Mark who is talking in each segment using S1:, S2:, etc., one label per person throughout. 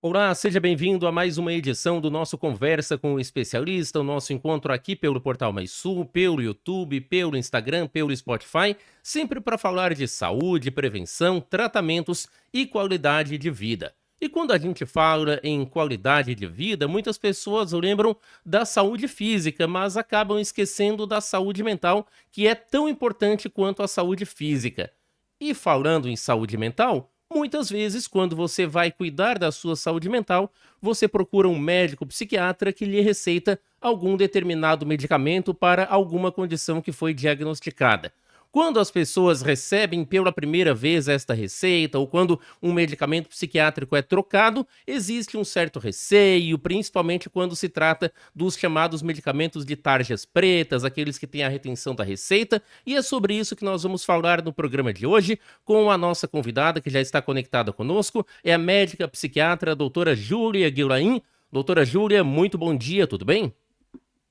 S1: Olá, seja bem-vindo a mais uma edição do nosso Conversa com o Especialista, o nosso encontro aqui pelo Portal Mais Sul, pelo YouTube, pelo Instagram, pelo Spotify, sempre para falar de saúde, prevenção, tratamentos e qualidade de vida. E quando a gente fala em qualidade de vida, muitas pessoas lembram da saúde física, mas acabam esquecendo da saúde mental, que é tão importante quanto a saúde física. E falando em saúde mental, muitas vezes, quando você vai cuidar da sua saúde mental, você procura um médico psiquiatra que lhe receita algum determinado medicamento para alguma condição que foi diagnosticada. Quando as pessoas recebem pela primeira vez esta receita ou quando um medicamento psiquiátrico é trocado, existe um certo receio, principalmente quando se trata dos chamados medicamentos de tarjas pretas, aqueles que têm a retenção da receita, e é sobre isso que nós vamos falar no programa de hoje com a nossa convidada que já está conectada conosco, é a médica psiquiatra a doutora Júlia Guilain. Doutora Júlia, muito bom dia, tudo bem?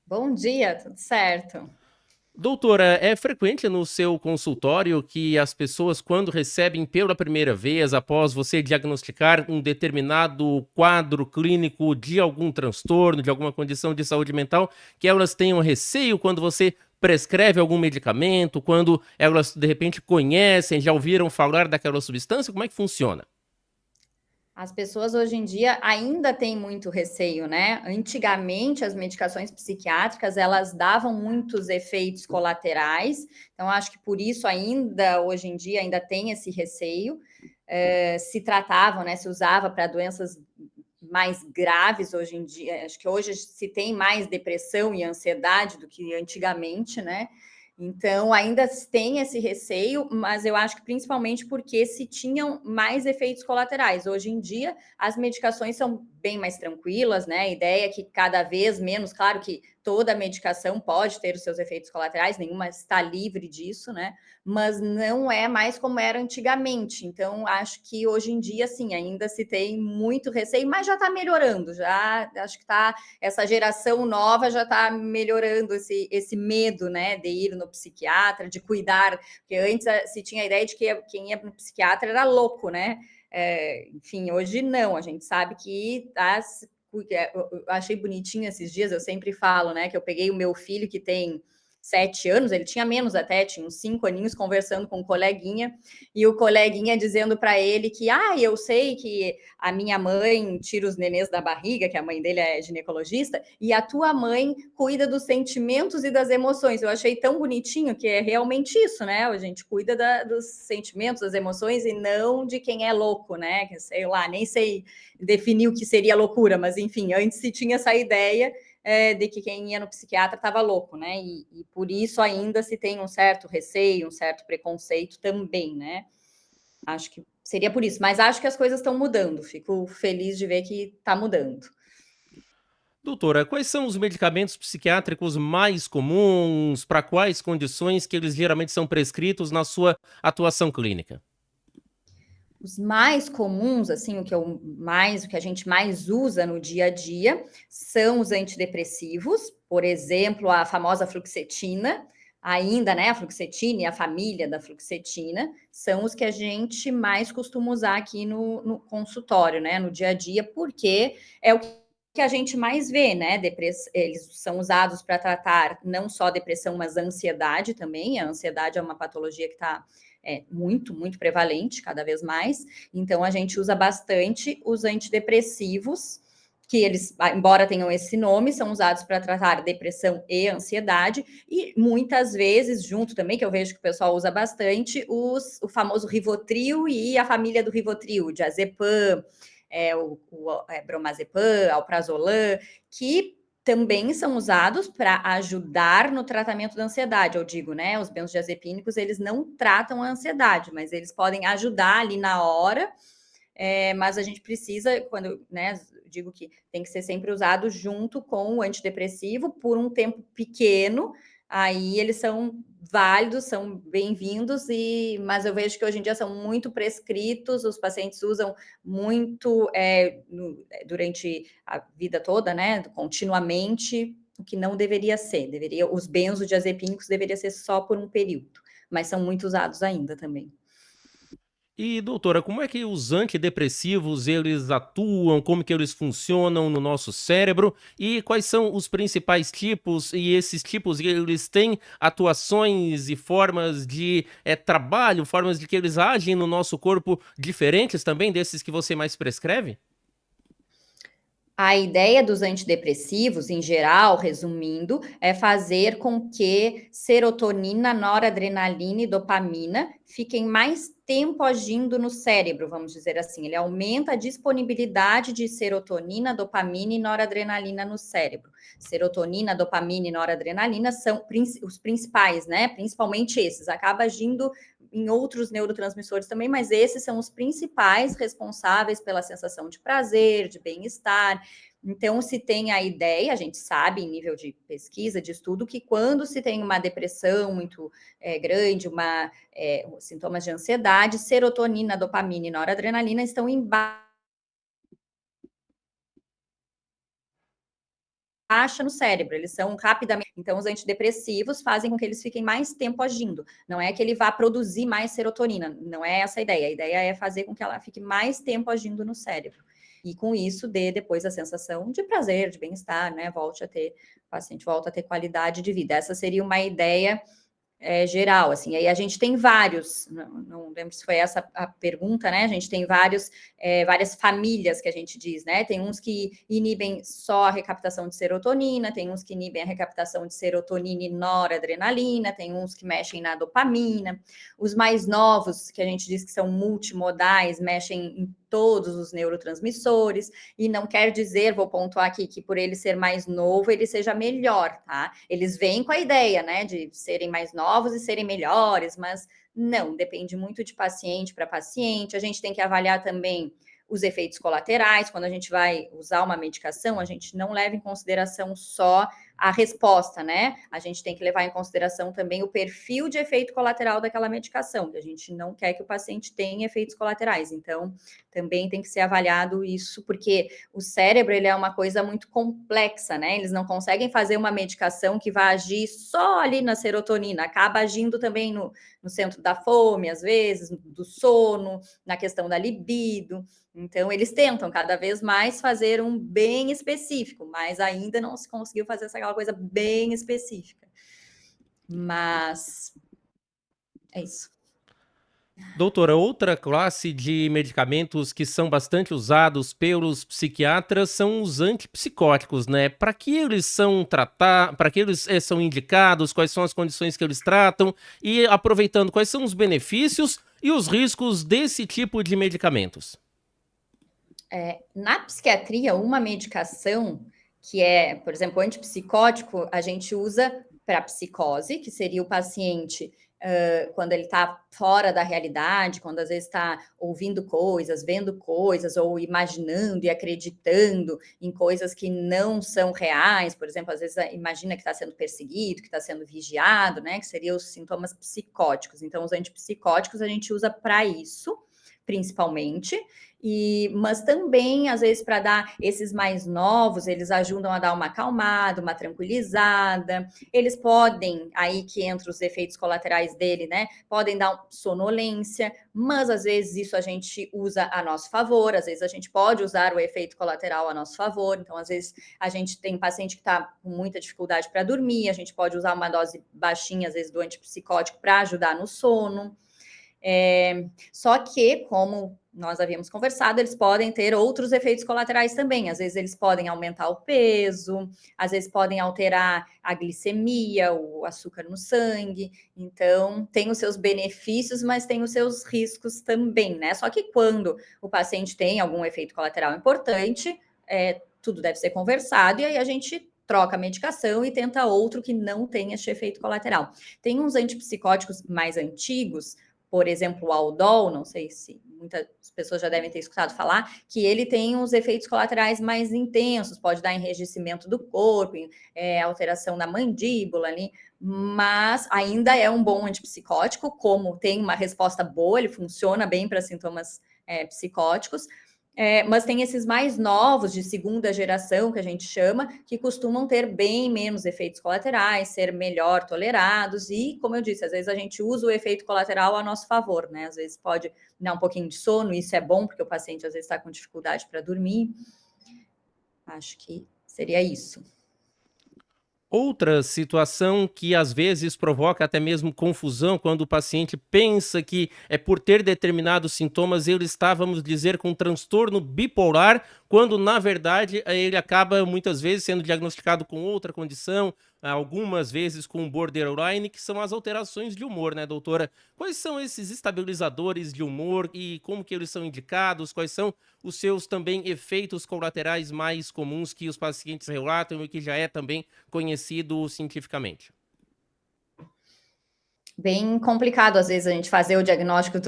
S2: Bom dia, tudo certo?
S1: Doutora, é frequente no seu consultório que as pessoas, quando recebem pela primeira vez, após você diagnosticar um determinado quadro clínico de algum transtorno, de alguma condição de saúde mental, que elas tenham receio quando você prescreve algum medicamento, quando elas de repente conhecem, já ouviram falar daquela substância? Como é que funciona?
S2: As pessoas hoje em dia ainda têm muito receio, né? Antigamente, as medicações psiquiátricas, elas davam muitos efeitos colaterais, então acho que por isso ainda, hoje em dia, ainda tem esse receio. Se tratavam, né? Se usava para doenças mais graves hoje em dia. Acho que hoje se tem mais depressão e ansiedade do que antigamente, né? Então, ainda tem esse receio, mas eu acho que principalmente porque se tinham mais efeitos colaterais. Hoje em dia, as medicações são bem mais tranquilas, né? A ideia é que cada vez menos, claro que toda medicação pode ter os seus efeitos colaterais, nenhuma está livre disso, né? Mas não é mais como era antigamente. Então, acho que hoje em dia, sim, ainda se tem muito receio, mas já está melhorando. Já acho que tá, essa geração nova já está melhorando esse medo, né, de ir no psiquiatra, de cuidar, porque antes se tinha a ideia de que quem ia no psiquiatra era louco, né? Enfim, hoje não, a gente sabe que eu achei bonitinho esses dias, eu sempre falo, né, que eu peguei o meu filho que tem 7 anos, ele tinha menos até, tinha uns 5 aninhos, conversando com um coleguinha, e o coleguinha dizendo para ele que, eu sei que a minha mãe tira os nenês da barriga, que a mãe dele é ginecologista, e a tua mãe cuida dos sentimentos e das emoções. Eu achei tão bonitinho que é realmente isso, né? A gente cuida dos sentimentos, das emoções e não de quem é louco, né? Que, sei lá, nem sei definir o que seria loucura, mas enfim, antes se tinha essa ideia de que quem ia no psiquiatra estava louco, né? E por isso ainda se tem um certo receio, um certo preconceito também, né? Acho que seria por isso, mas acho que as coisas estão mudando. Fico feliz de ver que está mudando.
S1: Doutora, quais são os medicamentos psiquiátricos mais comuns, para quais condições que eles geralmente são prescritos na sua atuação clínica?
S2: Os mais comuns, assim, o que a gente mais usa no dia a dia são os antidepressivos, por exemplo, a famosa fluoxetina, ainda, né? A fluoxetina e a família da fluoxetina são os que a gente mais costuma usar aqui no consultório, né? No dia a dia, porque é o que a gente mais vê, né? Eles são usados para tratar não só depressão, mas ansiedade também. A ansiedade é uma patologia que está muito, muito prevalente, cada vez mais. Então, a gente usa bastante os antidepressivos, que eles, embora tenham esse nome, são usados para tratar depressão e ansiedade, e muitas vezes, junto também, que eu vejo que o pessoal usa bastante, o famoso Rivotril e a família do Rivotril, diazepam, bromazepam, alprazolam, que também são usados para ajudar no tratamento da ansiedade, eu digo, né? Os benzodiazepínicos, eles não tratam a ansiedade, mas eles podem ajudar ali na hora, mas a gente precisa, quando, né, digo que tem que ser sempre usado junto com o antidepressivo por um tempo pequeno, aí eles são válidos, são bem-vindos, mas eu vejo que hoje em dia são muito prescritos, os pacientes usam muito durante a vida toda, né, continuamente, o que não deveria ser, os benzodiazepínicos deveria ser só por um período, mas são muito usados ainda também.
S1: E doutora, como é que os antidepressivos eles atuam, como que eles funcionam no nosso cérebro e quais são os principais tipos e esses tipos eles têm atuações e formas de trabalho, formas de que eles agem no nosso corpo diferentes também desses que você mais prescreve?
S2: A ideia dos antidepressivos, em geral, resumindo, é fazer com que serotonina, noradrenalina e dopamina fiquem mais tempo agindo no cérebro, vamos dizer assim. Ele aumenta a disponibilidade de serotonina, dopamina e noradrenalina no cérebro. Serotonina, dopamina e noradrenalina são os principais, né? Principalmente esses. Acaba agindo em outros neurotransmissores também, mas esses são os principais responsáveis pela sensação de prazer, de bem-estar. Então, se tem a ideia, a gente sabe, em nível de pesquisa, de estudo, que quando se tem uma depressão muito grande, sintomas de ansiedade, serotonina, dopamina e noradrenalina estão em baixa no cérebro, eles são rapidamente. Então, os antidepressivos fazem com que eles fiquem mais tempo agindo. Não é que ele vá produzir mais serotonina, não é essa a ideia. A ideia é fazer com que ela fique mais tempo agindo no cérebro. E com isso, dê depois a sensação de prazer, de bem-estar, né? O paciente volta a ter qualidade de vida. Essa seria uma ideia geral, assim, aí a gente tem vários, não lembro se foi essa a pergunta, né? A gente tem várias famílias que a gente diz, né? Tem uns que inibem só a recaptação de serotonina, tem uns que inibem a recaptação de serotonina e noradrenalina, tem uns que mexem na dopamina. Os mais novos, que a gente diz que são multimodais, mexem em todos os neurotransmissores, e não quer dizer, vou pontuar aqui, que por ele ser mais novo, ele seja melhor, tá? Eles vêm com a ideia, né, de serem mais novos e serem melhores, mas não, depende muito de paciente para paciente. A gente tem que avaliar também os efeitos colaterais. Quando a gente vai usar uma medicação, a gente não leva em consideração só a resposta, né? A gente tem que levar em consideração também o perfil de efeito colateral daquela medicação, que a gente não quer que o paciente tenha efeitos colaterais. Então, também tem que ser avaliado isso, porque o cérebro, ele é uma coisa muito complexa, né? Eles não conseguem fazer uma medicação que vai agir só ali na serotonina, acaba agindo também no centro da fome, às vezes, do sono, na questão da libido. Então, eles tentam cada vez mais fazer um bem específico, mas ainda não se conseguiu fazer aquela coisa bem específica. Mas é isso.
S1: Doutora, outra classe de medicamentos que são bastante usados pelos psiquiatras são os antipsicóticos, né? Para que eles são para que eles são indicados, quais são as condições que eles tratam e aproveitando quais são os benefícios e os riscos desse tipo de medicamentos.
S2: Na psiquiatria, uma medicação que é, por exemplo, o antipsicótico, a gente usa para psicose, que seria o paciente quando ele está fora da realidade, quando às vezes está ouvindo coisas, vendo coisas, ou imaginando e acreditando em coisas que não são reais, por exemplo, às vezes imagina que está sendo perseguido, que está sendo vigiado, né? Que seriam os sintomas psicóticos. Então, os antipsicóticos a gente usa para isso, principalmente, mas também, às vezes, para dar esses mais novos, eles ajudam a dar uma acalmada, uma tranquilizada. Eles podem, aí que entra os efeitos colaterais dele, né? Podem dar sonolência, mas às vezes isso a gente usa a nosso favor, às vezes a gente pode usar o efeito colateral a nosso favor. Então, às vezes, a gente tem paciente que está com muita dificuldade para dormir, a gente pode usar uma dose baixinha, às vezes, do antipsicótico para ajudar no sono. Só que, como nós havíamos conversado, eles podem ter outros efeitos colaterais também. Às vezes eles podem aumentar o peso, às vezes podem alterar a glicemia, o açúcar no sangue. Então, tem os seus benefícios, mas tem os seus riscos também, né? Só que quando o paciente tem algum efeito colateral importante, tudo deve ser conversado e aí a gente troca a medicação e tenta outro que não tenha esse efeito colateral. Tem uns antipsicóticos mais antigos, por exemplo, o Aldol, não sei se muitas pessoas já devem ter escutado falar, que ele tem uns efeitos colaterais mais intensos, pode dar enrijecimento do corpo, alteração na mandíbula ali, mas ainda é um bom antipsicótico, como tem uma resposta boa, ele funciona bem para sintomas psicóticos, Mas tem esses mais novos, de segunda geração, que a gente chama, que costumam ter bem menos efeitos colaterais, ser melhor tolerados, e, como eu disse, às vezes a gente usa o efeito colateral a nosso favor, né? Às vezes pode dar um pouquinho de sono, isso é bom, porque o paciente às vezes está com dificuldade para dormir. Acho que seria isso.
S1: Outra situação que às vezes provoca até mesmo confusão quando o paciente pensa que é por ter determinados sintomas ele está, vamos dizer, com transtorno bipolar, quando na verdade ele acaba muitas vezes sendo diagnosticado com outra condição, algumas vezes com borderline, que são as alterações de humor, né, doutora? Quais são esses estabilizadores de humor e como que eles são indicados? Quais são os seus também efeitos colaterais mais comuns que os pacientes relatam e que já é também conhecido cientificamente?
S2: Bem complicado, às vezes, a gente fazer o diagnóstico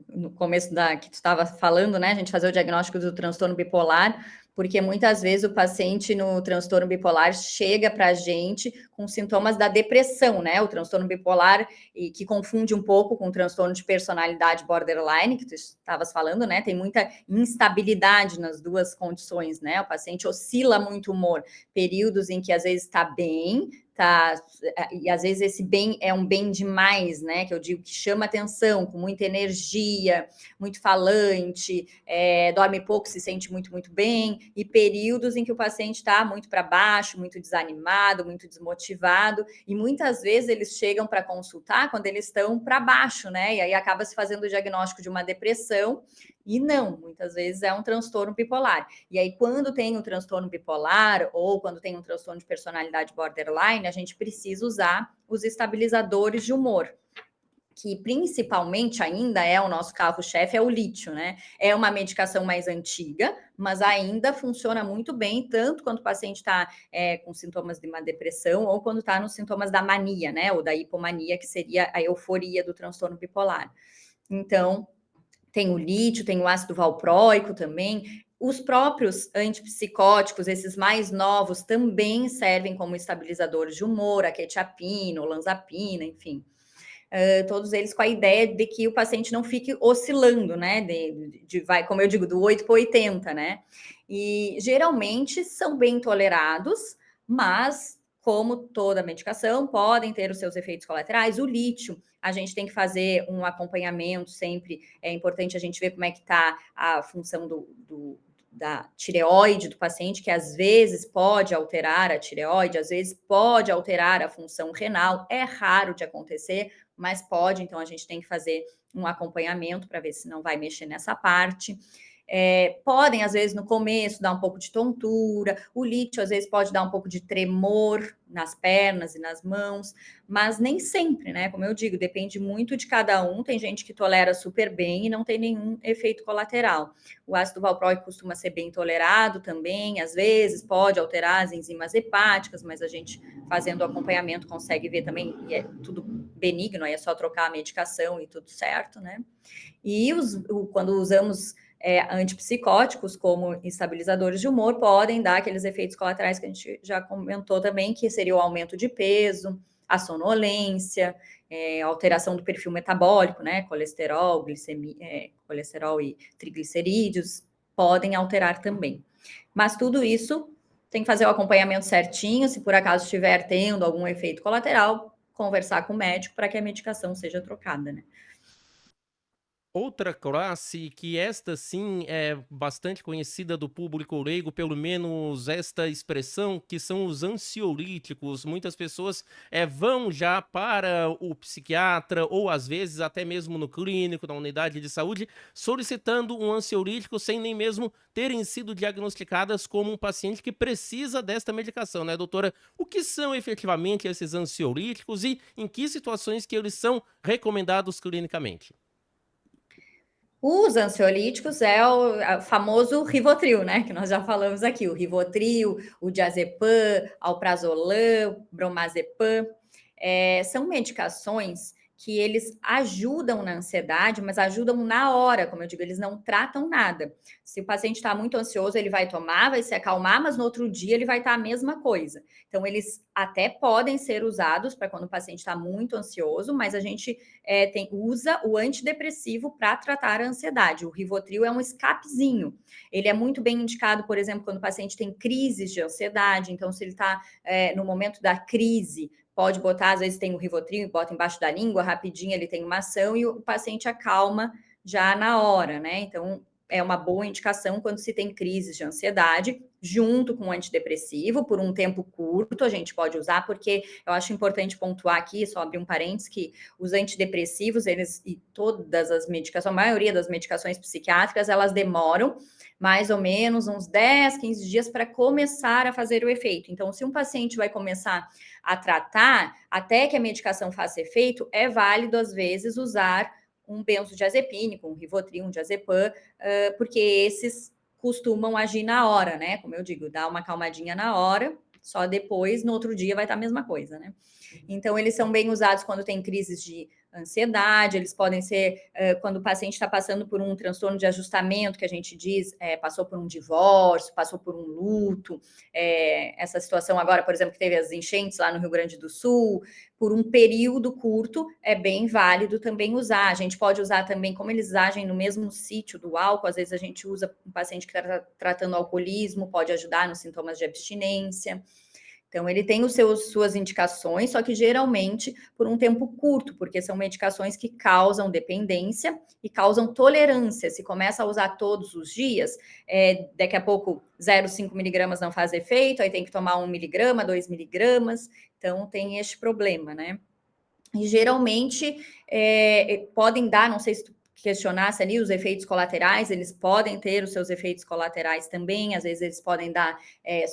S2: no começo que tu estava falando, né? A gente fazer o diagnóstico do transtorno bipolar, porque muitas vezes o paciente no transtorno bipolar chega para a gente com sintomas da depressão, né? O transtorno bipolar, e que confunde um pouco com o transtorno de personalidade borderline, que tu estavas falando, né? Tem muita instabilidade nas duas condições, né? O paciente oscila muito o humor, períodos em que às vezes está bem, tá, e às vezes esse bem é um bem demais, né? Que eu digo que chama atenção, com muita energia, muito falante, dorme pouco, se sente muito, muito bem, e períodos em que o paciente está muito para baixo, muito desanimado, muito desmotivado, e muitas vezes eles chegam para consultar quando eles estão para baixo, né? E aí acaba se fazendo o diagnóstico de uma depressão, e não, muitas vezes é um transtorno bipolar. E aí, quando tem um transtorno bipolar ou quando tem um transtorno de personalidade borderline, a gente precisa usar os estabilizadores de humor, que principalmente ainda é o nosso carro-chefe, é o lítio, né? É uma medicação mais antiga, mas ainda funciona muito bem, tanto quando o paciente está com sintomas de uma depressão ou quando está nos sintomas da mania, né? Ou da hipomania, que seria a euforia do transtorno bipolar. Então, tem o lítio, tem o ácido valproico também. Os próprios antipsicóticos, esses mais novos, também servem como estabilizadores de humor, a quetiapina, olanzapina, enfim. Todos eles com a ideia de que o paciente não fique oscilando, né? Vai, como eu digo, do 8 para 80, né? E geralmente são bem tolerados, mas, como toda medicação, podem ter os seus efeitos colaterais. O lítio, a gente tem que fazer um acompanhamento sempre. É importante a gente ver como é que está a função da tireoide do paciente, que às vezes pode alterar a tireoide, às vezes pode alterar a função renal. É raro de acontecer, mas pode, então a gente tem que fazer um acompanhamento para ver se não vai mexer nessa parte. Podem, às vezes, no começo, dar um pouco de tontura, o lítio, às vezes, pode dar um pouco de tremor nas pernas e nas mãos, mas nem sempre, né? Como eu digo, depende muito de cada um. Tem gente que tolera super bem e não tem nenhum efeito colateral. O ácido valproico costuma ser bem tolerado também, às vezes pode alterar as enzimas hepáticas, mas a gente, fazendo o acompanhamento, consegue ver também, e é tudo benigno, aí é só trocar a medicação e tudo certo, né? E quando usamos antipsicóticos como estabilizadores de humor, podem dar aqueles efeitos colaterais que a gente já comentou também, que seria o aumento de peso, a sonolência, alteração do perfil metabólico, né? Colesterol, colesterol e triglicerídeos podem alterar também. Mas tudo isso tem que fazer o acompanhamento certinho. Se por acaso estiver tendo algum efeito colateral, conversar com o médico para que a medicação seja trocada, né?
S1: Outra classe que esta sim é bastante conhecida do público leigo, pelo menos esta expressão, que são os ansiolíticos. Muitas pessoas vão já para o psiquiatra ou às vezes até mesmo no clínico, na unidade de saúde, solicitando um ansiolítico sem nem mesmo terem sido diagnosticadas como um paciente que precisa desta medicação, né, doutora? O que são efetivamente esses ansiolíticos e em que situações que eles são recomendados clinicamente?
S2: Os ansiolíticos é o famoso Rivotril, né? Que nós já falamos aqui, o Rivotril, o diazepam, alprazolam, bromazepam. São medicações que eles ajudam na ansiedade, mas ajudam na hora, como eu digo, eles não tratam nada. Se o paciente está muito ansioso, ele vai tomar, vai se acalmar, mas no outro dia ele vai estar a mesma coisa. Então, eles até podem ser usados para quando o paciente está muito ansioso, mas a gente usa o antidepressivo para tratar a ansiedade. O Rivotril é um escapezinho. Ele é muito bem indicado, por exemplo, quando o paciente tem crises de ansiedade. Então, se ele está no momento da crise, pode botar, às vezes tem o Rivotril, bota embaixo da língua, rapidinho ele tem uma ação e o paciente acalma já na hora, né? Então, é uma boa indicação quando se tem crises de ansiedade, junto com o antidepressivo, por um tempo curto, a gente pode usar, porque eu acho importante pontuar aqui, só abrir um parênteses, que os antidepressivos, eles e todas as medicações, a maioria das medicações psiquiátricas, elas demoram mais ou menos uns 10, 15 dias para começar a fazer o efeito. Então, se um paciente vai começar a tratar, até que a medicação faça efeito, é válido, às vezes, usar um benzodiazepínico, um Rivotril, um diazepam, porque esses costumam agir na hora, né? Como eu digo, dá uma calmadinha na hora, só depois, no outro dia, vai estar a mesma coisa, né? Então, eles são bem usados quando tem crises de ansiedade, eles podem ser quando o paciente está passando por um transtorno de ajustamento, que a gente diz, passou por um divórcio, passou por um luto, essa situação agora, por exemplo, que teve as enchentes lá no Rio Grande do Sul, por um período curto, é bem válido também usar. A gente pode usar também, como eles agem no mesmo sítio do álcool, às vezes a gente usa um paciente que está tratando alcoolismo, pode ajudar nos sintomas de abstinência. Então, ele tem suas indicações, só que geralmente por um tempo curto, porque são medicações que causam dependência e causam tolerância. Se começa a usar todos os dias, daqui a pouco 0,5 miligramas não faz efeito, aí tem que tomar 1 miligrama, 2 miligramas. Então, tem este problema, né? E geralmente podem dar, não sei se tu questionasse ali os efeitos colaterais, eles podem ter os seus efeitos colaterais também, às vezes eles podem dar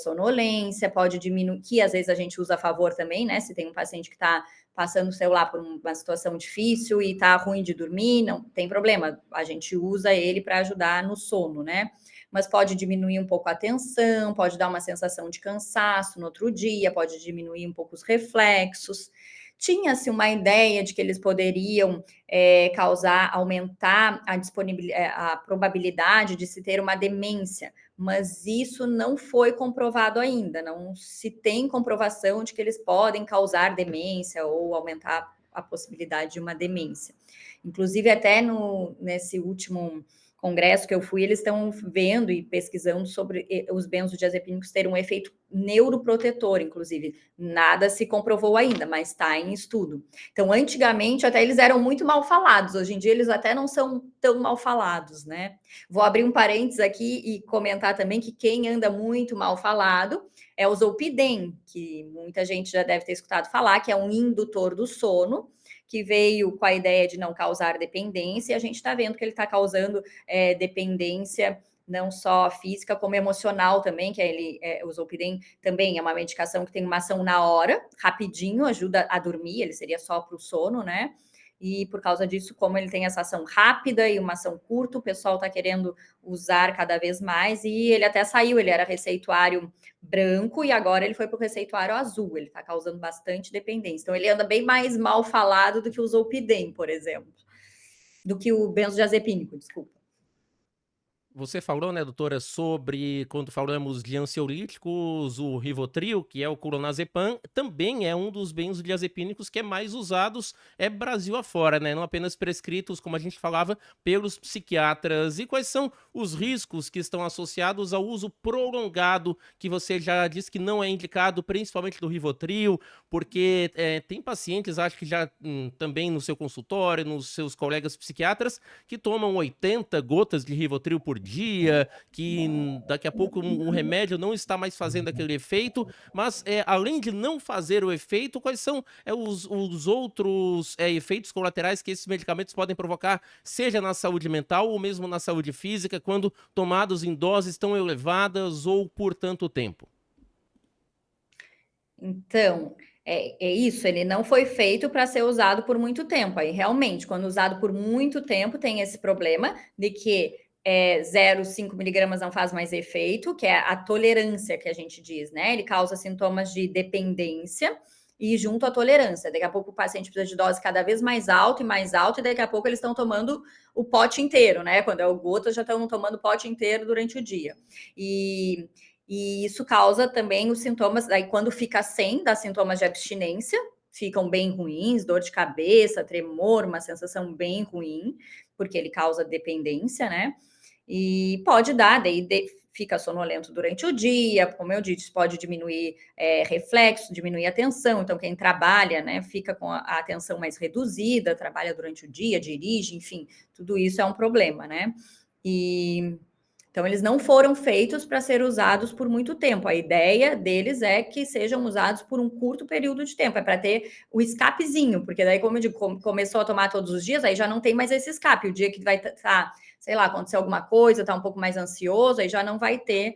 S2: sonolência, pode diminuir, que às vezes a gente usa a favor também, né? Se tem um paciente que está passando, sei lá, por uma situação difícil e está ruim de dormir, não tem problema, a gente usa ele para ajudar no sono, né? Mas pode diminuir um pouco a tensão, pode dar uma sensação de cansaço no outro dia, pode diminuir um pouco os reflexos. Tinha-se uma ideia de que eles poderiam aumentar a probabilidade de se ter uma demência, mas isso não foi comprovado ainda, não se tem comprovação de que eles podem causar demência ou aumentar a possibilidade de uma demência. Inclusive, até nesse último congresso que eu fui, eles estão vendo e pesquisando sobre os benzodiazepínicos terem um efeito neuroprotetor, inclusive. Nada se comprovou ainda, mas está em estudo. Então, antigamente, até eles eram muito mal falados. Hoje em dia, eles até não são tão mal falados, né? Vou abrir um parênteses aqui e comentar também que quem anda muito mal falado é o Zolpidem, que muita gente já deve ter escutado falar, que é um indutor do sono, que veio com a ideia de não causar dependência, e a gente está vendo que ele está causando dependência não só física, como emocional também, que o Zolpidem também é uma medicação que tem uma ação na hora, rapidinho, ajuda a dormir, ele seria só para o sono, né? E por causa disso, como ele tem essa ação rápida e uma ação curta, o pessoal está querendo usar cada vez mais, e ele até saiu, ele era receituário branco e agora ele foi para o receituário azul, ele está causando bastante dependência. Então, ele anda bem mais mal falado do que o Zolpidem, por exemplo, do que o benzodiazepínico, desculpa.
S1: Você falou, né, doutora, sobre quando falamos de ansiolíticos, o Rivotril, que é o clonazepam, também é um dos benzodiazepínicos que é mais usados Brasil afora, né? Não apenas prescritos, como a gente falava, pelos psiquiatras. E quais são os riscos que estão associados ao uso prolongado, que você já disse que não é indicado, principalmente do Rivotril, porque tem pacientes, acho que já também no seu consultório, nos seus colegas psiquiatras, que tomam 80 gotas de Rivotril por dia, que daqui a pouco o remédio não está mais fazendo aquele efeito, mas além de não fazer o efeito, quais são os outros efeitos colaterais que esses medicamentos podem provocar, seja na saúde mental ou mesmo na saúde física, quando tomados em doses tão elevadas ou por tanto tempo?
S2: Então, é isso, ele não foi feito para ser usado por muito tempo. Aí, realmente, quando usado por muito tempo, tem esse problema de que 0,5 miligramas não faz mais efeito, que é a tolerância que a gente diz, né? Ele causa sintomas de dependência e junto à tolerância. Daqui a pouco o paciente precisa de dose cada vez mais alta e daqui a pouco eles estão tomando o pote inteiro, né? Quando é o gota, já estão tomando o pote inteiro durante o dia. E isso causa também os sintomas, aí quando fica sem, dá sintomas de abstinência, ficam bem ruins, dor de cabeça, tremor, uma sensação bem ruim, porque ele causa dependência, né? E pode dar, daí fica sonolento durante o dia, como eu disse, pode diminuir reflexo, diminuir a atenção. Então, quem trabalha, né, fica com a atenção mais reduzida, trabalha durante o dia, dirige, enfim, tudo isso é um problema, né? Então, eles não foram feitos para ser usados por muito tempo. A ideia deles é que sejam usados por um curto período de tempo. É para ter o escapezinho, porque daí, como eu digo, começou a tomar todos os dias, aí já não tem mais esse escape. O dia que vai estar, sei lá, acontecer alguma coisa, está um pouco mais ansioso, aí já não vai ter,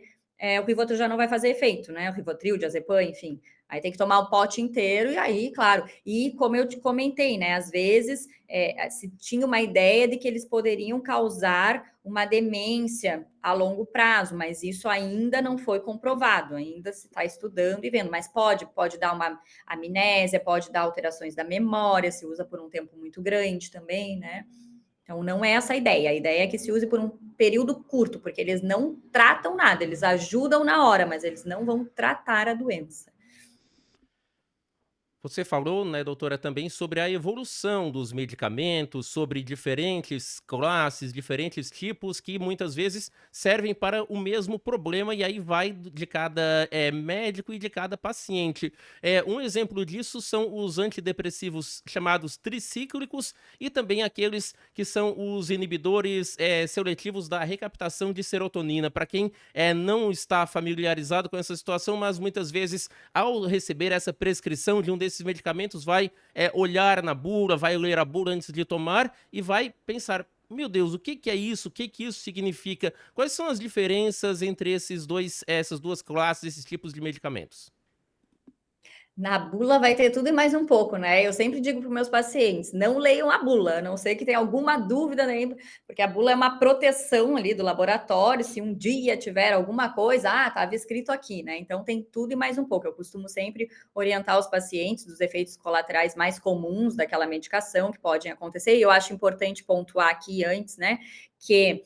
S2: o Rivotril já não vai fazer efeito, né? O Rivotril, diazepam, enfim. Aí tem que tomar o pote inteiro, e aí, claro. E como eu te comentei, né? Às vezes se tinha uma ideia de que eles poderiam causar uma demência a longo prazo, mas isso ainda não foi comprovado, ainda se está estudando e vendo, mas pode dar uma amnésia, pode dar alterações da memória, se usa por um tempo muito grande também, né? Então, não é essa a ideia é que se use por um período curto, porque eles não tratam nada, eles ajudam na hora, mas eles não vão tratar a doença.
S1: Você falou, né, doutora, também sobre a evolução dos medicamentos, sobre diferentes classes, diferentes tipos que muitas vezes servem para o mesmo problema e aí vai de cada médico e de cada paciente. Um exemplo disso são os antidepressivos chamados tricíclicos e também aqueles que são os inibidores seletivos da recaptação de serotonina. Para quem não está familiarizado com essa situação, mas muitas vezes ao receber essa prescrição de um desses medicamentos, vai olhar na bula, vai ler a bula antes de tomar e vai pensar, meu Deus, o que que é isso? O que que isso significa? Quais são as diferenças entre essas duas classes, esses tipos de medicamentos?
S2: Na bula vai ter tudo e mais um pouco, né? Eu sempre digo para os meus pacientes: não leiam a bula, a não ser que tenha alguma dúvida, né? Porque a bula é uma proteção ali do laboratório. Se um dia tiver alguma coisa, estava escrito aqui, né? Então tem tudo e mais um pouco. Eu costumo sempre orientar os pacientes dos efeitos colaterais mais comuns daquela medicação que podem acontecer. E eu acho importante pontuar aqui antes, né? Que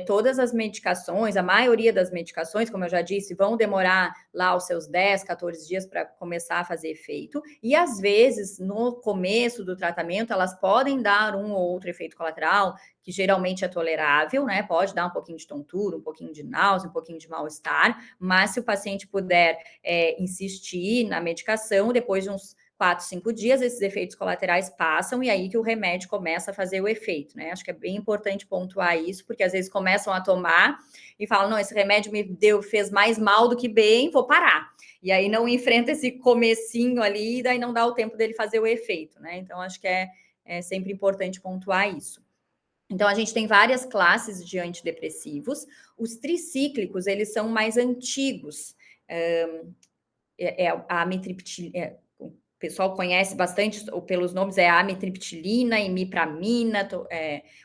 S2: todas as medicações, a maioria das medicações, como eu já disse, vão demorar lá os seus 10, 14 dias para começar a fazer efeito, e às vezes, no começo do tratamento, elas podem dar um ou outro efeito colateral, que geralmente é tolerável, né? Pode dar um pouquinho de tontura, um pouquinho de náusea, um pouquinho de mal-estar, mas se o paciente puder insistir na medicação, depois de uns 4, 5 dias, esses efeitos colaterais passam e aí que o remédio começa a fazer o efeito, né? Acho que é bem importante pontuar isso, porque às vezes começam a tomar e falam, não, esse remédio fez mais mal do que bem, vou parar. E aí não enfrenta esse comecinho ali, e daí não dá o tempo dele fazer o efeito, né? Então, acho que é sempre importante pontuar isso. Então, a gente tem várias classes de antidepressivos. Os tricíclicos, eles são mais antigos. A amitriptilina, o pessoal conhece bastante pelos nomes, a amitriptilina, imipramina,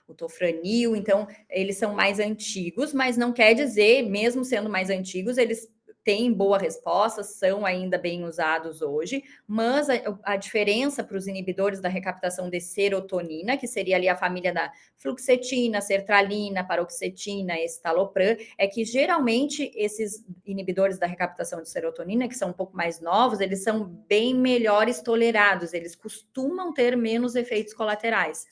S2: o tofranil, então eles são mais antigos, mas não quer dizer, mesmo sendo mais antigos, eles têm boa resposta, são ainda bem usados hoje, mas a diferença para os inibidores da recaptação de serotonina, que seria ali a família da fluoxetina, sertralina, paroxetina, escitalopram, é que geralmente esses inibidores da recaptação de serotonina, que são um pouco mais novos, eles são bem melhores tolerados, eles costumam ter menos efeitos colaterais.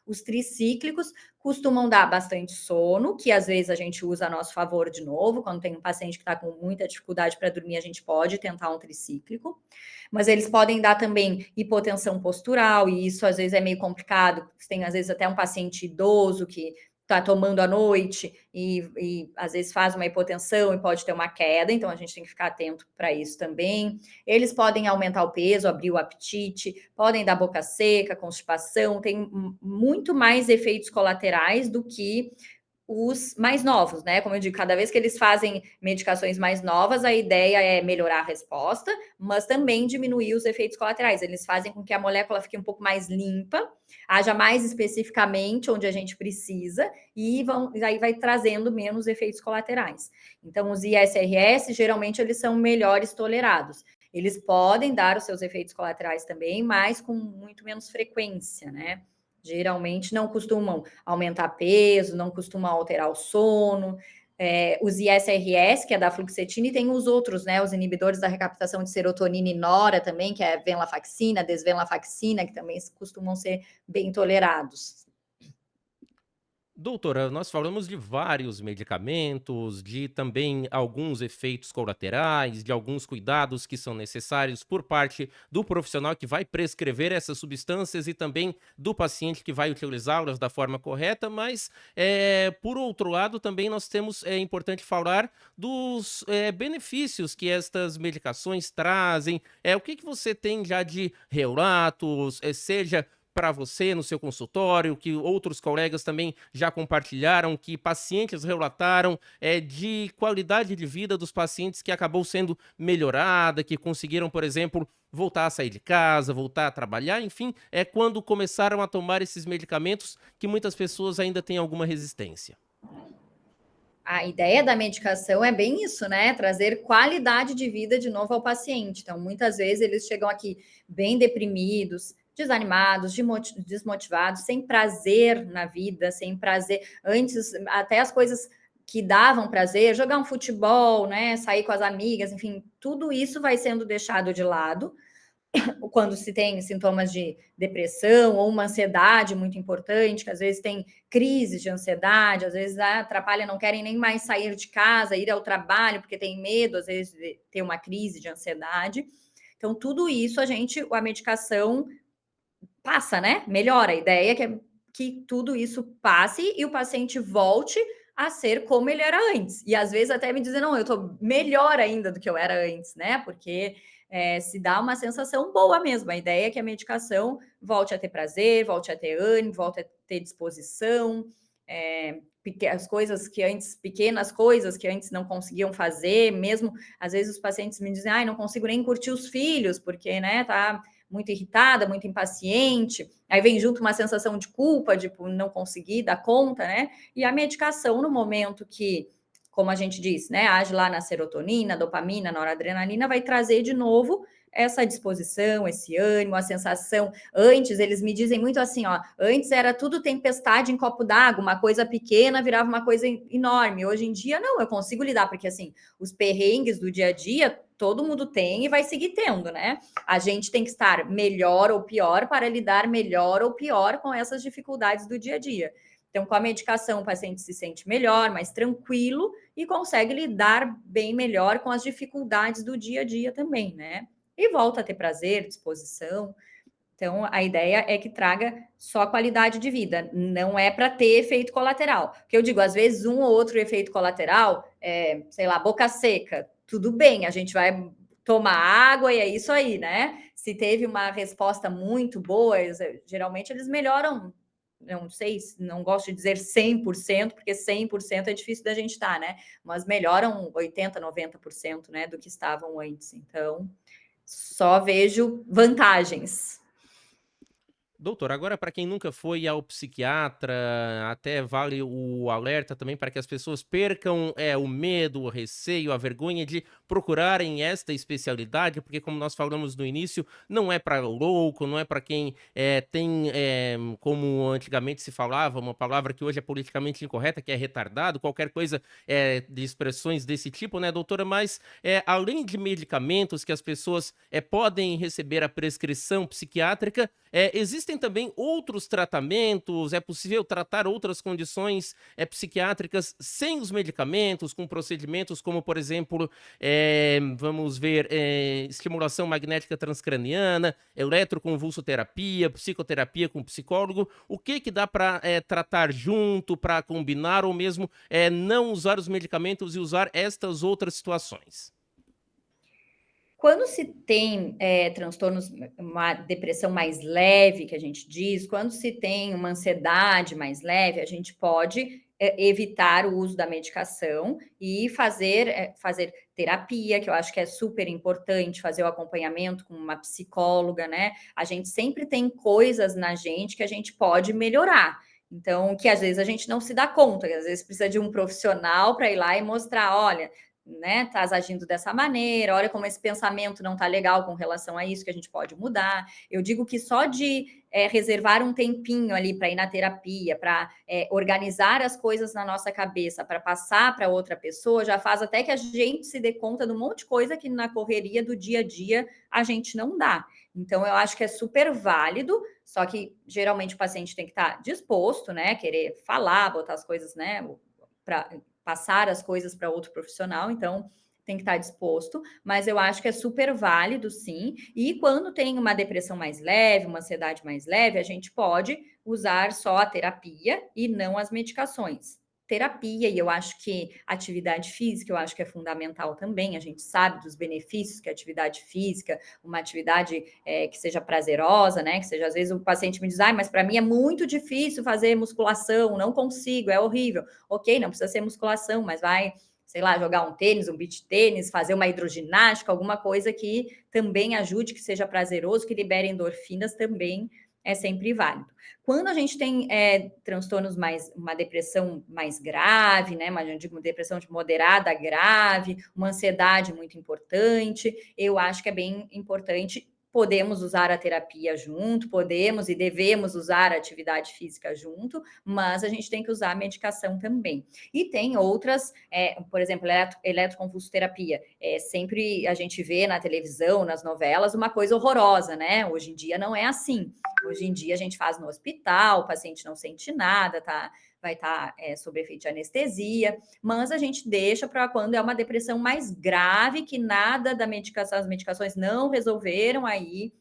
S2: Os tricíclicos costumam dar bastante sono, que às vezes a gente usa a nosso favor de novo. Quando tem um paciente que está com muita dificuldade para dormir, a gente pode tentar um tricíclico. Mas eles podem dar também hipotensão postural, e isso às vezes é meio complicado. Tem às vezes até um paciente idoso que está tomando à noite e às vezes faz uma hipotensão e pode ter uma queda, então a gente tem que ficar atento para isso também. Eles podem aumentar o peso, abrir o apetite, podem dar boca seca, constipação, tem muito mais efeitos colaterais do que os mais novos, né? Como eu digo, cada vez que eles fazem medicações mais novas, a ideia é melhorar a resposta, mas também diminuir os efeitos colaterais. Eles fazem com que a molécula fique um pouco mais limpa, haja mais especificamente onde a gente precisa, e aí vai trazendo menos efeitos colaterais. Então, os ISRS, geralmente, eles são melhores tolerados. Eles podem dar os seus efeitos colaterais também, mas com muito menos frequência, né? Geralmente não costumam aumentar peso, não costumam alterar o sono. Os ISRS, que é da fluoxetina, e tem os outros, né? Os inibidores da recaptação de serotonina e nora também, que é venlafaxina, desvenlafaxina, que também costumam ser bem tolerados.
S1: Doutora, nós falamos de vários medicamentos, de também alguns efeitos colaterais, de alguns cuidados que são necessários por parte do profissional que vai prescrever essas substâncias e também do paciente que vai utilizá-las da forma correta, mas, por outro lado, também nós temos, é importante falar dos benefícios que estas medicações trazem. O que que você tem já de relatos, seja para você no seu consultório, que outros colegas também já compartilharam, que pacientes relataram de qualidade de vida dos pacientes que acabou sendo melhorada, que conseguiram, por exemplo, voltar a sair de casa, voltar a trabalhar, enfim, é quando começaram a tomar esses medicamentos que muitas pessoas ainda têm alguma resistência.
S2: A ideia da medicação é bem isso, né? Trazer qualidade de vida de novo ao paciente. Então, muitas vezes eles chegam aqui bem deprimidos, desanimados, desmotivados, sem prazer na vida, sem prazer. Antes, até as coisas que davam prazer, jogar um futebol, né? Sair com as amigas, enfim, tudo isso vai sendo deixado de lado quando se tem sintomas de depressão ou uma ansiedade muito importante, que às vezes tem crises de ansiedade, às vezes atrapalha, não querem nem mais sair de casa, ir ao trabalho, porque tem medo, às vezes, de ter uma crise de ansiedade. Então, tudo isso a medicação passa, né? Melhora. A ideia é que tudo isso passe e o paciente volte a ser como ele era antes. E às vezes até me dizer, não, eu tô melhor ainda do que eu era antes, né? Porque se dá uma sensação boa mesmo. A ideia é que a medicação volte a ter prazer, volte a ter ânimo, volte a ter disposição, as coisas que antes, pequenas coisas que antes não conseguiam fazer, mesmo às vezes os pacientes me dizem, não consigo nem curtir os filhos, porque, né, tá muito irritada, muito impaciente, aí vem junto uma sensação de culpa, de não conseguir dar conta, né? E a medicação, no momento que, como a gente disse, né, age lá na serotonina, dopamina, noradrenalina, vai trazer de novo essa disposição, esse ânimo, a sensação. Antes, eles me dizem muito assim, ó, antes era tudo tempestade em copo d'água, uma coisa pequena virava uma coisa enorme. Hoje em dia, não, eu consigo lidar, porque assim, os perrengues do dia a dia, todo mundo tem e vai seguir tendo, né? A gente tem que estar melhor ou pior para lidar melhor ou pior com essas dificuldades do dia a dia. Então, com a medicação, o paciente se sente melhor, mais tranquilo e consegue lidar bem melhor com as dificuldades do dia a dia também, né? E volta a ter prazer, disposição. Então, a ideia é que traga só qualidade de vida, não é para ter efeito colateral. Porque eu digo, às vezes, um ou outro efeito colateral, sei lá, boca seca, tudo bem, a gente vai tomar água e é isso aí, né? Se teve uma resposta muito boa, geralmente eles melhoram, não sei, não gosto de dizer 100%, porque 100% é difícil da gente estar, né? Mas melhoram 80%, 90%, né, do que estavam antes. Então, só vejo vantagens.
S1: Doutor, agora para quem nunca foi ao psiquiatra, até vale o alerta também para que as pessoas percam o medo, o receio, a vergonha de procurarem esta especialidade, porque como nós falamos no início, não é para louco, não é para quem tem, como antigamente se falava, uma palavra que hoje é politicamente incorreta, que é retardado, qualquer coisa de expressões desse tipo, né, doutora? Mas além de medicamentos que as pessoas podem receber a prescrição psiquiátrica, existem também outros tratamentos, é possível tratar outras condições psiquiátricas sem os medicamentos, com procedimentos como, por exemplo, vamos ver, estimulação magnética transcraniana, eletroconvulsoterapia, psicoterapia com psicólogo. O que dá para tratar junto, para combinar, ou mesmo não usar os medicamentos e usar estas outras situações?
S2: Quando se tem transtornos, uma depressão mais leve, que a gente diz, quando se tem uma ansiedade mais leve, a gente pode evitar o uso da medicação e fazer terapia, que eu acho que é super importante, fazer o acompanhamento com uma psicóloga, né? A gente sempre tem coisas na gente que a gente pode melhorar. Então, que às vezes a gente não se dá conta, que às vezes precisa de um profissional para ir lá e mostrar, olha, né, estás agindo dessa maneira, olha como esse pensamento não está legal com relação a isso, que a gente pode mudar. Eu digo que só de reservar um tempinho ali para ir na terapia, para organizar as coisas na nossa cabeça, para passar para outra pessoa, já faz até que a gente se dê conta de um monte de coisa que na correria do dia a dia a gente não dá. Então, eu acho que é super válido, só que geralmente o paciente tem que estar disposto, né, querer falar, botar as coisas, né, para passar as coisas para outro profissional, então tem que estar disposto, mas eu acho que é super válido, sim. E quando tem uma depressão mais leve, uma ansiedade mais leve, a gente pode usar só a terapia e não as medicações. Terapia, e eu acho que atividade física, eu acho que é fundamental também. A gente sabe dos benefícios que a atividade física, uma atividade que seja prazerosa, né? Que seja, às vezes o paciente me diz, mas para mim é muito difícil fazer musculação, não consigo, é horrível. Ok, não precisa ser musculação, mas vai, sei lá, jogar um tênis, um beach tênis, fazer uma hidroginástica, alguma coisa que também ajude, que seja prazeroso, que libere endorfinas também é sempre válido. Quando a gente tem transtornos uma depressão mais grave, né? Eu digo uma depressão de moderada a grave, uma ansiedade muito importante, eu acho que é bem importante. Podemos usar a terapia junto, podemos e devemos usar a atividade física junto, mas a gente tem que usar a medicação também. E tem outras, por exemplo, eletroconvulsoterapia. Sempre a gente vê na televisão, nas novelas, uma coisa horrorosa, né? Hoje em dia não é assim. Hoje em dia a gente faz no hospital, o paciente não sente nada, vai estar sob efeito de anestesia, mas a gente deixa para quando é uma depressão mais grave, que nada da medicação, as medicações não resolveram, aí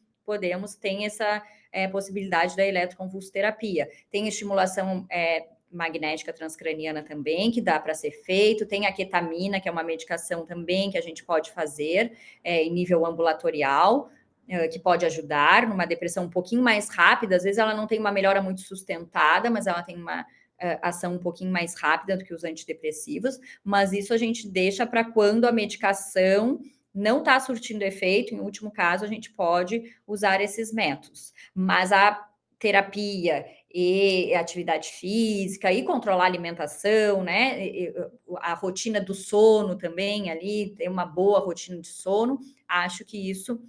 S2: tem essa possibilidade da eletroconvulsoterapia. Tem estimulação magnética transcraniana também, que dá para ser feito, tem a ketamina, que é uma medicação também que a gente pode fazer em nível ambulatorial, que pode ajudar numa depressão um pouquinho mais rápida. Às vezes ela não tem uma melhora muito sustentada, mas ela tem uma ação um pouquinho mais rápida do que os antidepressivos, mas isso a gente deixa para quando a medicação não está surtindo efeito. Em último caso, a gente pode usar esses métodos. Mas a terapia e atividade física e controlar a alimentação, né? A rotina do sono também ali, ter uma boa rotina de sono, acho que isso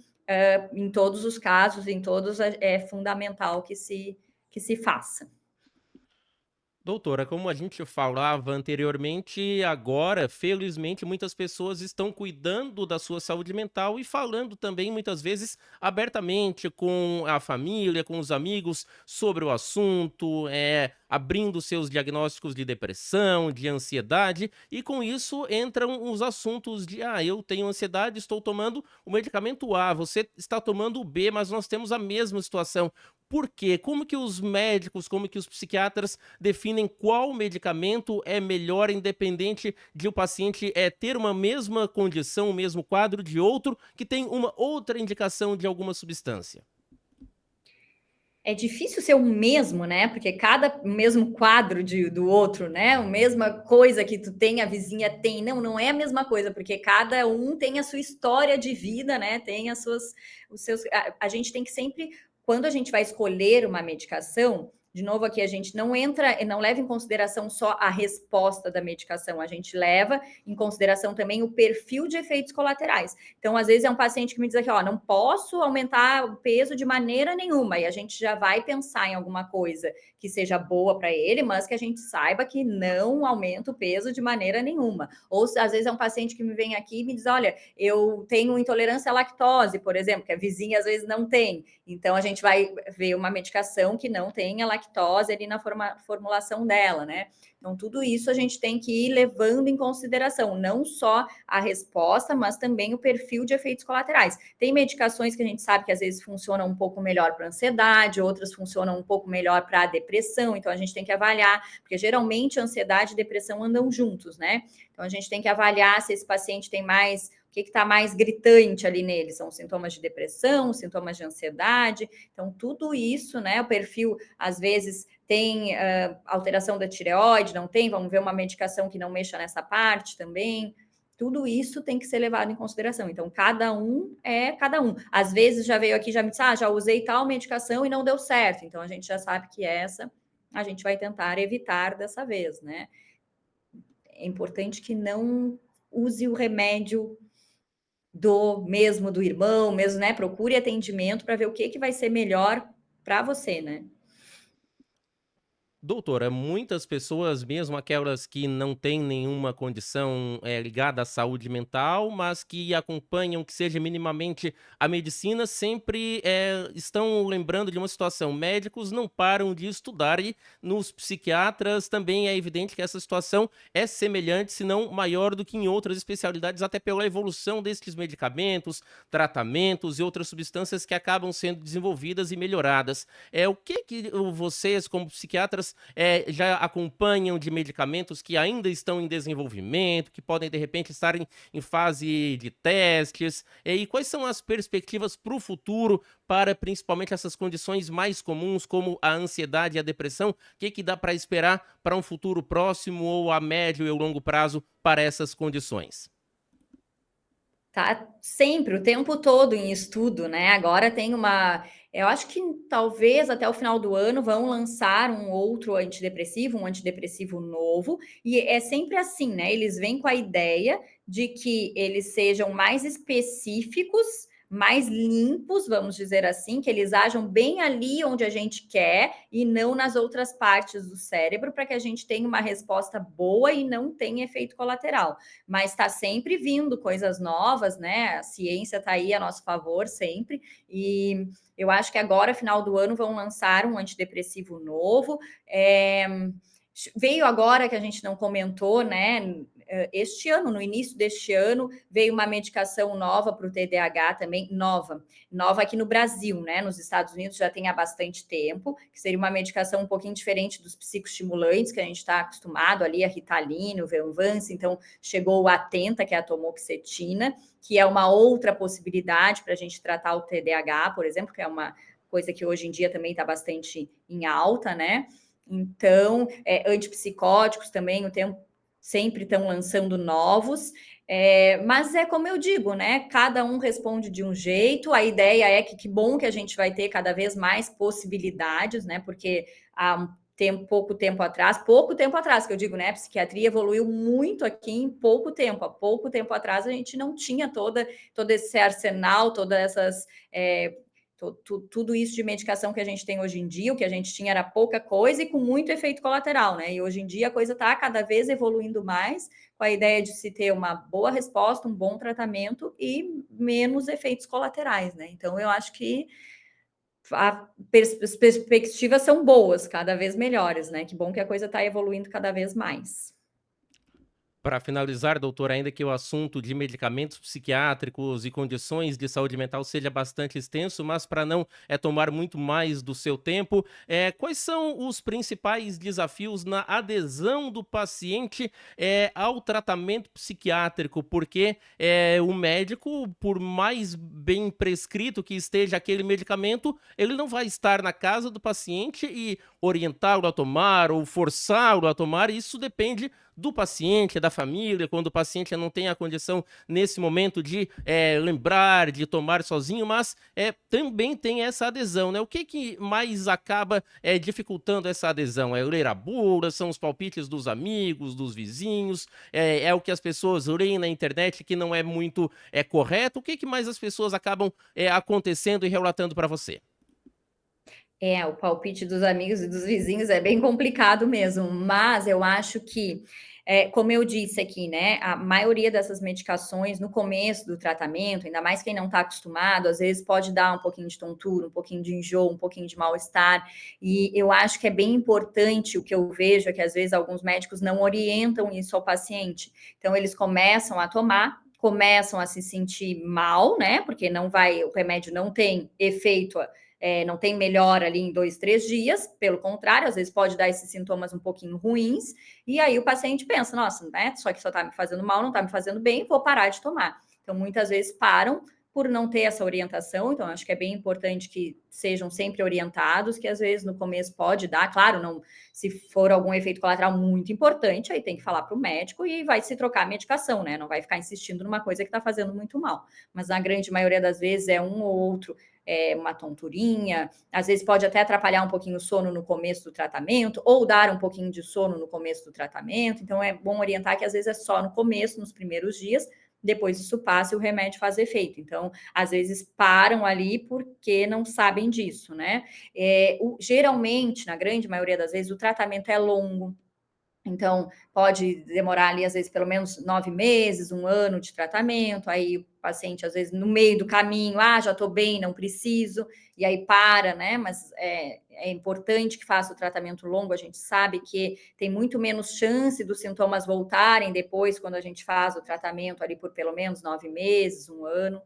S2: em todos os casos, em todos, é fundamental que se faça.
S1: Doutora, como a gente falava anteriormente, agora, felizmente, muitas pessoas estão cuidando da sua saúde mental e falando também, muitas vezes, abertamente com a família, com os amigos, sobre o assunto, abrindo seus diagnósticos de depressão, de ansiedade, e com isso entram os assuntos de, eu tenho ansiedade, estou tomando o medicamento A, você está tomando o B, mas nós temos a mesma situação. Por quê? Como que os médicos, como que os psiquiatras definem qual medicamento é melhor, independente de o paciente ter uma mesma condição, o mesmo quadro de outro que tem uma outra indicação de alguma substância?
S2: É difícil ser o mesmo, né? Porque o mesmo quadro do outro, né? A mesma coisa que tu tem, a vizinha tem. Não é a mesma coisa, porque cada um tem a sua história de vida, né? Tem os seus. A gente tem que sempre, quando a gente vai escolher uma medicação, de novo aqui, a gente não leva em consideração só a resposta da medicação, a gente leva em consideração também o perfil de efeitos colaterais. Então, às vezes é um paciente que me diz aqui, não posso aumentar o peso de maneira nenhuma, e a gente já vai pensar em alguma coisa que seja boa para ele, mas que a gente saiba que não aumenta o peso de maneira nenhuma. Ou às vezes é um paciente que me vem aqui e me diz, olha, eu tenho intolerância à lactose, por exemplo, que a vizinha às vezes não tem. Então, a gente vai ver uma medicação que não tenha lactose ali na formulação dela, né? Então, tudo isso a gente tem que ir levando em consideração, não só a resposta, mas também o perfil de efeitos colaterais. Tem medicações que a gente sabe que às vezes funcionam um pouco melhor para ansiedade, outras funcionam um pouco melhor para a depressão, então a gente tem que avaliar, porque geralmente ansiedade e depressão andam juntos, né? Então, a gente tem que avaliar se esse paciente tem mais, o que está mais gritante ali nele? São sintomas de depressão, sintomas de ansiedade. Então, tudo isso, né? O perfil, às vezes, tem alteração da tireoide, não tem? Vamos ver uma medicação que não mexa nessa parte também. Tudo isso tem que ser levado em consideração. Então, cada um é cada um. Às vezes, já veio aqui, já me disse, já usei tal medicação e não deu certo. Então, a gente já sabe que essa a gente vai tentar evitar dessa vez, né? É importante que não use o remédio do irmão, mesmo, né? Procure atendimento para ver o que vai ser melhor para você, né?
S1: Doutora, muitas pessoas, mesmo aquelas que não têm nenhuma condição ligada à saúde mental, mas que acompanham que seja minimamente a medicina, sempre estão lembrando de uma situação. Médicos não param de estudar e nos psiquiatras também é evidente que essa situação é semelhante, se não maior do que em outras especialidades, até pela evolução destes medicamentos, tratamentos e outras substâncias que acabam sendo desenvolvidas e melhoradas. O que vocês, como psiquiatras, já acompanham de medicamentos que ainda estão em desenvolvimento, que podem, de repente, estar em fase de testes? E quais são as perspectivas para o futuro, para principalmente essas condições mais comuns, como a ansiedade e a depressão? O que dá para esperar para um futuro próximo ou a médio e longo prazo para essas condições?
S2: Tá sempre, o tempo todo em estudo, né, agora tem uma eu acho que talvez até o final do ano vão lançar um antidepressivo novo, e é sempre assim, né, eles vêm com a ideia de que eles sejam mais específicos, mais limpos, vamos dizer assim, que eles ajam bem ali onde a gente quer e não nas outras partes do cérebro, para que a gente tenha uma resposta boa e não tenha efeito colateral. Mas está sempre vindo coisas novas, né? A ciência está aí a nosso favor sempre. E eu acho que agora, final do ano, vão lançar um antidepressivo novo. Veio agora que a gente não comentou, né? Este ano, no início deste ano, veio uma medicação nova para o TDAH também, nova aqui no Brasil, né? Nos Estados Unidos já tem há bastante tempo, que seria uma medicação um pouquinho diferente dos psicoestimulantes que a gente está acostumado ali, a Ritalina, o Venvance, então chegou o Atenta, que é a tomoxetina, que é uma outra possibilidade para a gente tratar o TDAH, por exemplo, que é uma coisa que hoje em dia também está bastante em alta, né? Então, antipsicóticos também, o tempo sempre estão lançando novos, mas é como eu digo, né? Cada um responde de um jeito. A ideia é que bom que a gente vai ter cada vez mais possibilidades, né? Porque há pouco tempo atrás, que eu digo, né? A psiquiatria evoluiu muito aqui em pouco tempo. Há pouco tempo atrás a gente não tinha todo esse arsenal, todas essas tudo isso de medicação que a gente tem hoje em dia. O que a gente tinha era pouca coisa e com muito efeito colateral, né? E hoje em dia a coisa está cada vez evoluindo mais, com a ideia de se ter uma boa resposta, um bom tratamento e menos efeitos colaterais, né? Então eu acho que as perspectivas são boas, cada vez melhores, né? Que bom que a coisa está evoluindo cada vez mais.
S1: Para finalizar, doutor, ainda que o assunto de medicamentos psiquiátricos e condições de saúde mental seja bastante extenso, mas para não tomar muito mais do seu tempo, quais são os principais desafios na adesão do paciente ao tratamento psiquiátrico? Porque o médico, por mais bem prescrito que esteja aquele medicamento, ele não vai estar na casa do paciente e orientá-lo a tomar ou forçá-lo a tomar. Isso depende do paciente, da família, quando o paciente não tem a condição nesse momento de lembrar, de tomar sozinho, mas também tem essa adesão, né? O que mais acaba dificultando essa adesão? É ler a bula, são os palpites dos amigos, dos vizinhos, é o que as pessoas leem na internet que não é muito correto? O que mais as pessoas acabam acontecendo e relatando para você?
S2: O palpite dos amigos e dos vizinhos é bem complicado mesmo, mas eu acho que, como eu disse aqui, né, a maioria dessas medicações no começo do tratamento, ainda mais quem não está acostumado, às vezes pode dar um pouquinho de tontura, um pouquinho de enjoo, um pouquinho de mal-estar, e eu acho que é bem importante. O que eu vejo é que às vezes alguns médicos não orientam isso ao paciente, então eles começam a tomar, começam a se sentir mal, né, porque o remédio não tem efeito, não tem melhora ali em 2, 3 dias, pelo contrário, às vezes pode dar esses sintomas um pouquinho ruins, e aí o paciente pensa, nossa, né, só que só está me fazendo mal, não está me fazendo bem, vou parar de tomar. Então, muitas vezes param por não ter essa orientação, então acho que é bem importante que sejam sempre orientados, que às vezes no começo pode dar, claro, não, se for algum efeito colateral muito importante, aí tem que falar para o médico e vai se trocar a medicação, né, não vai ficar insistindo numa coisa que está fazendo muito mal, mas na grande maioria das vezes é um ou outro uma tonturinha, às vezes pode até atrapalhar um pouquinho o sono no começo do tratamento, ou dar um pouquinho de sono no começo do tratamento, então é bom orientar que às vezes é só no começo, nos primeiros dias, depois isso passa e o remédio faz efeito. Então, às vezes param ali porque não sabem disso, né? Geralmente, na grande maioria das vezes, o tratamento é longo. Então, pode demorar ali, às vezes, pelo menos 9 meses, 1 ano de tratamento. Aí o paciente, às vezes, no meio do caminho, já estou bem, não preciso, e aí para, né? Mas é importante que faça o tratamento longo. A gente sabe que tem muito menos chance dos sintomas voltarem depois, quando a gente faz o tratamento ali por pelo menos 9 meses, 1 ano.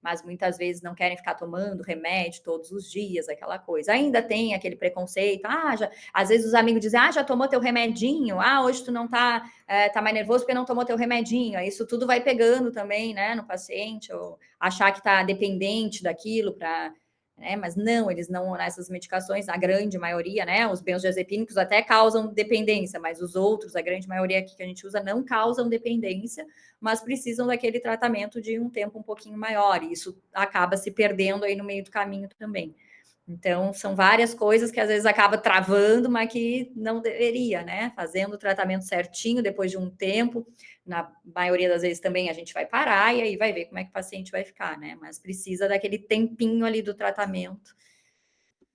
S2: Mas muitas vezes não querem ficar tomando remédio todos os dias, aquela coisa. Ainda tem aquele preconceito, às vezes os amigos dizem, já tomou teu remedinho, hoje tu não tá mais nervoso porque não tomou teu remedinho. Isso tudo vai pegando também, né, no paciente, ou achar que tá dependente daquilo para... Né? Mas não, eles não, nessas medicações, a grande maioria, né, os benzodiazepínicos até causam dependência, mas os outros, a grande maioria que a gente usa, não causam dependência, mas precisam daquele tratamento de um tempo um pouquinho maior, e isso acaba se perdendo aí no meio do caminho também. Então, são várias coisas que às vezes acaba travando, mas que não deveria, né? Fazendo o tratamento certinho, depois de um tempo, na maioria das vezes também a gente vai parar e aí vai ver como é que o paciente vai ficar, né? Mas precisa daquele tempinho ali do tratamento,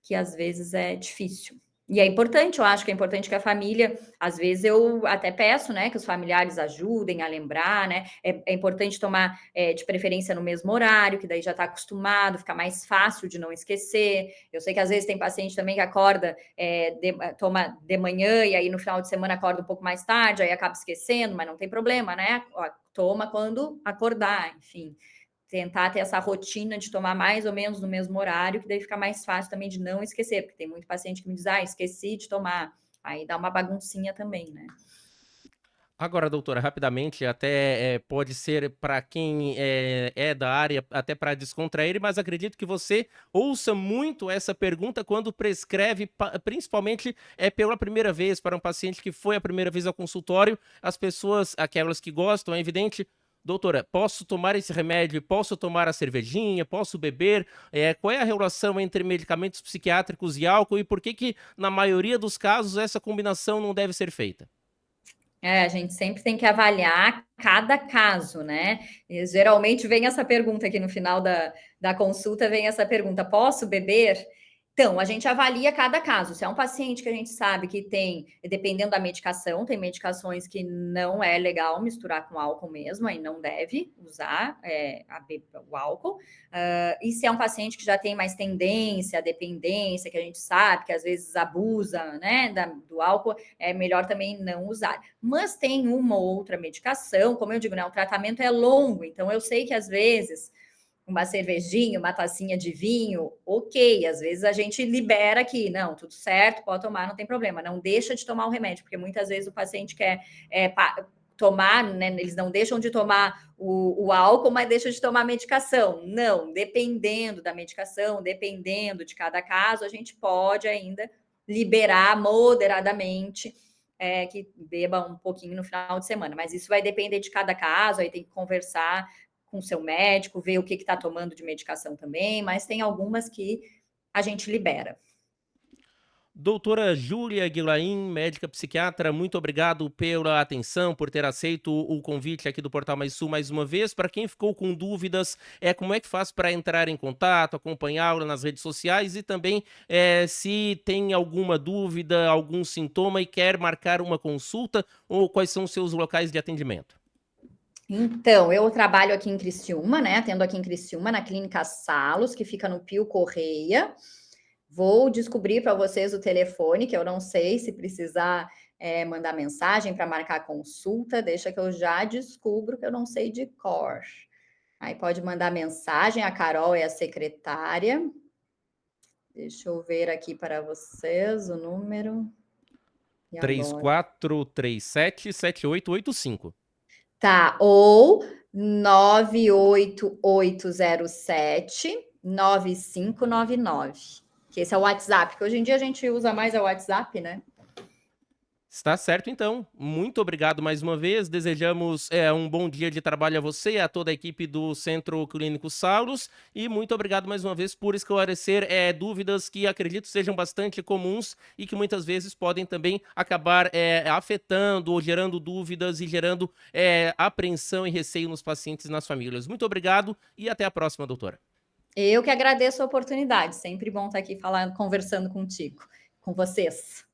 S2: que às vezes é difícil. E é importante, eu acho que é importante que a família, às vezes eu até peço, né, que os familiares ajudem a lembrar, né, é importante tomar de preferência no mesmo horário, que daí já está acostumado, fica mais fácil de não esquecer. Eu sei que às vezes tem paciente também que acorda, toma de manhã e aí no final de semana acorda um pouco mais tarde, aí acaba esquecendo, mas não tem problema, né, toma quando acordar, enfim. Tentar ter essa rotina de tomar mais ou menos no mesmo horário, que daí fica mais fácil também de não esquecer, porque tem muito paciente que me diz, esqueci de tomar. Aí dá uma baguncinha também, né?
S1: Agora, doutora, rapidamente, até pode ser para quem é da área, até para descontrair, mas acredito que você ouça muito essa pergunta quando prescreve, principalmente pela primeira vez, para um paciente que foi a primeira vez ao consultório, as pessoas, aquelas que gostam, é evidente, doutora, posso tomar esse remédio, posso tomar a cervejinha, posso beber? Qual é a relação entre medicamentos psiquiátricos e álcool e por que, na maioria dos casos, essa combinação não deve ser feita?
S2: A gente sempre tem que avaliar cada caso, né? E, geralmente vem essa pergunta aqui no final da consulta, vem essa pergunta, posso beber? Então, a gente avalia cada caso. Se é um paciente que a gente sabe que tem, dependendo da medicação, tem medicações que não é legal misturar com álcool mesmo, aí não deve usar o álcool. E se é um paciente que já tem mais tendência à dependência, que a gente sabe que às vezes abusa, né, do álcool, é melhor também não usar. Mas tem uma ou outra medicação, como eu digo, né, o tratamento é longo, então eu sei que às vezes uma cervejinha, uma tacinha de vinho, ok, às vezes a gente libera aqui, não, tudo certo, pode tomar, não tem problema, não deixa de tomar o remédio, porque muitas vezes o paciente quer tomar, né, eles não deixam de tomar o álcool, mas deixam de tomar a medicação. Não, dependendo da medicação, dependendo de cada caso, a gente pode ainda liberar moderadamente que beba um pouquinho no final de semana, mas isso vai depender de cada caso, aí tem que conversar com o seu médico, ver o que está tomando de medicação também, mas tem algumas que a gente libera.
S1: Doutora Júlia Guilain, médica psiquiatra, muito obrigado pela atenção, por ter aceito o convite aqui do Portal Mais Sul mais uma vez. Para quem ficou com dúvidas, como é que faz para entrar em contato, acompanhá-la nas redes sociais e também se tem alguma dúvida, algum sintoma e quer marcar uma consulta ou quais são os seus locais de atendimento?
S2: Então, eu trabalho aqui em Criciúma, né? Atendo aqui em Criciúma, na Clínica Salos, que fica no Pio Correia. Vou descobrir para vocês o telefone, que eu não sei se precisar mandar mensagem para marcar consulta. Deixa que eu já descubro, que eu não sei de cor. Aí pode mandar mensagem, a Carol é a secretária. Deixa eu ver aqui para vocês o número. E agora?
S1: 3437-7885.
S2: Tá, ou 98807-9599. Que esse é o WhatsApp, que hoje em dia a gente usa mais o WhatsApp, né?
S1: Está certo, então. Muito obrigado mais uma vez. Desejamos um bom dia de trabalho a você e a toda a equipe do Centro Clínico Saulos. E muito obrigado mais uma vez por esclarecer dúvidas que acredito sejam bastante comuns e que muitas vezes podem também acabar afetando ou gerando dúvidas e gerando apreensão e receio nos pacientes e nas famílias. Muito obrigado e até a próxima, doutora.
S2: Eu que agradeço a oportunidade. Sempre bom estar aqui falando, conversando contigo, com vocês.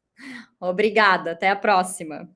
S2: Obrigada, até a próxima.